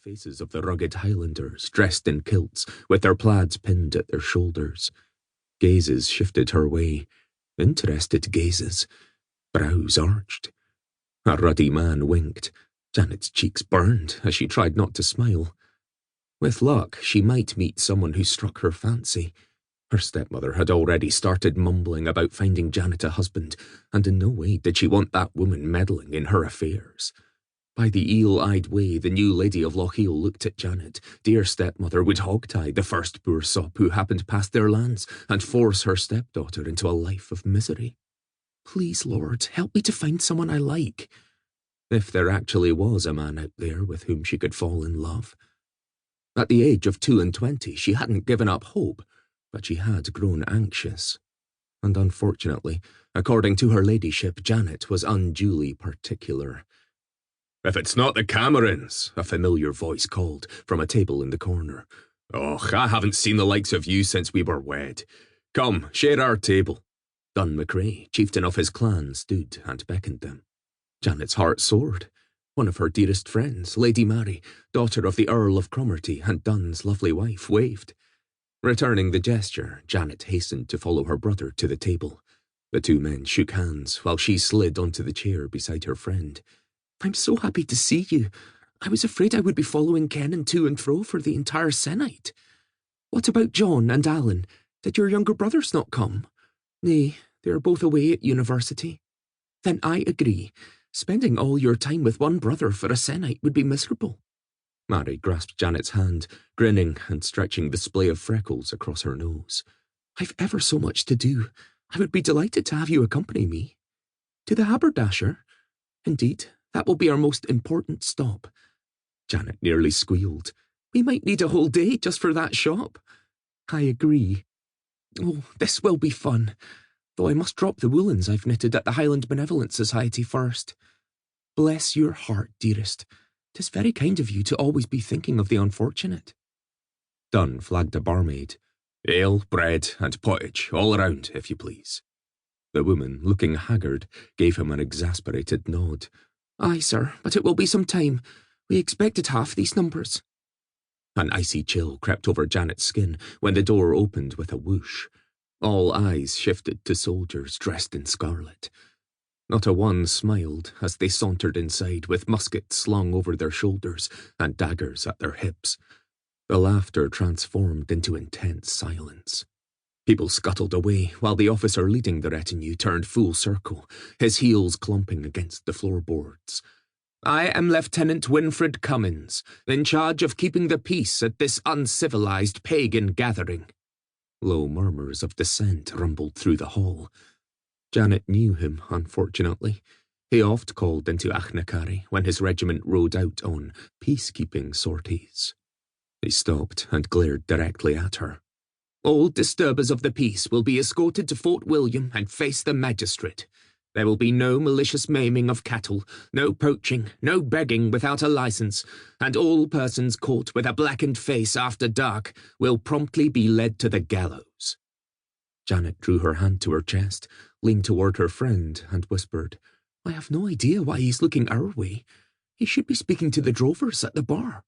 faces of the rugged Highlanders, dressed in kilts, with their plaids pinned at their shoulders. Gazes shifted her way, interested gazes, brows arched. A ruddy man winked. Janet's cheeks burned as she tried not to smile. With luck, she might meet someone who struck her fancy. Her stepmother had already started mumbling about finding Janet a husband, and in no way did she want that woman meddling in her affairs. By the eel-eyed way the new lady of Lochiel looked at Janet, dear stepmother would hog-tie the first poor sop who happened past their lands and force her stepdaughter into a life of misery. Please, Lord, help me to find someone I like. If there actually was a man out there with whom she could fall in love. At the age of 22, she hadn't given up hope, but she had grown anxious. And unfortunately, according to her ladyship, Janet was unduly particular. "If it's not the Camerons," a familiar voice called from a table in the corner. "Och, I haven't seen the likes of you since we were wed. Come, share our table." Dun MacRae, chieftain of his clan, stood and beckoned them. Janet's heart soared. One of her dearest friends, Lady Mary, daughter of the Earl of Cromarty and Dun's lovely wife, waved. Returning the gesture, Janet hastened to follow her brother to the table. The two men shook hands while she slid onto the chair beside her friend. "I'm so happy to see you. I was afraid I would be following Kennan to and fro for the entire se'night. What about John and Alan? Did your younger brothers not come?" "Nay, they are both away at university." "Then I agree. Spending all your time with one brother for a se'night would be miserable." Mary grasped Janet's hand, grinning and stretching the splay of freckles across her nose. "I've ever so much to do. I would be delighted to have you accompany me." "To the haberdasher?" "Indeed, that will be our most important stop." Janet nearly squealed. "We might need a whole day just for that shop." "I agree." "Oh, this will be fun. Though I must drop the woolens I've knitted at the Highland Benevolent Society first." "Bless your heart, dearest. 'Tis very kind of you to always be thinking of the unfortunate." Dunn flagged a barmaid. "Ale, bread, and pottage, all around, if you please." The woman, looking haggard, gave him an exasperated nod. "Aye, sir, but it will be some time. We expected half these numbers." An icy chill crept over Janet's skin when the door opened with a whoosh. All eyes shifted to soldiers dressed in scarlet. Not a one smiled as they sauntered inside with muskets slung over their shoulders and daggers at their hips. The laughter transformed into intense silence. People scuttled away while the officer leading the retinue turned full circle, his heels clumping against the floorboards. "I am Lieutenant Winfred Cummins, in charge of keeping the peace at this uncivilized pagan gathering." Low murmurs of dissent rumbled through the hall. Janet knew him, unfortunately. He oft called into Achnacarry when his regiment rode out on peacekeeping sorties. He stopped and glared directly at her. "All disturbers of the peace will be escorted to Fort William and face the magistrate. There will be no malicious maiming of cattle, no poaching, no begging without a license, and all persons caught with a blackened face after dark will promptly be led to the gallows." Janet drew her hand to her chest, leaned toward her friend, and whispered, "I have no idea why he's looking our way. He should be speaking to the drovers at the bar."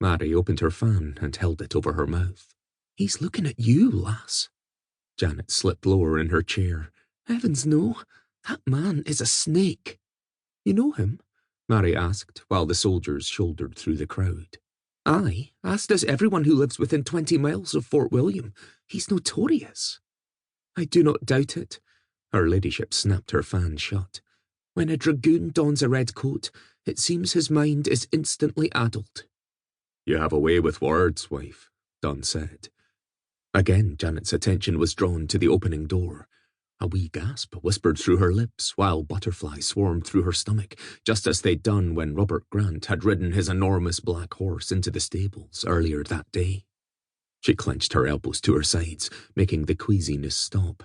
Mary opened her fan and held it over her mouth. "He's looking at you, lass." Janet slipped lower in her chair. "Heavens, no. That man is a snake." "You know him?" Mary asked, while the soldiers shouldered through the crowd. "Aye, as does everyone who lives within 20 miles of Fort William. He's notorious." "I do not doubt it." Her ladyship snapped her fan shut. "When a dragoon dons a red coat, it seems his mind is instantly addled." "You have a way with words, wife," Dunn said. Again Janet's attention was drawn to the opening door. A wee gasp whispered through her lips while butterflies swarmed through her stomach, just as they'd done when Robert Grant had ridden his enormous black horse into the stables earlier that day. She clenched her elbows to her sides, making the queasiness stop.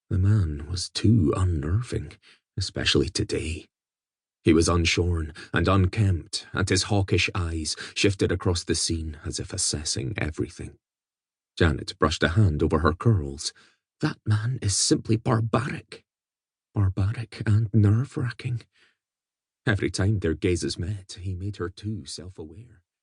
The man was too unnerving, especially today. He was unshorn and unkempt, and his hawkish eyes shifted across the scene as if assessing everything. Janet brushed a hand over her curls. That man is simply barbaric. Barbaric and nerve-wracking. Every time their gazes met, he made her too self-aware.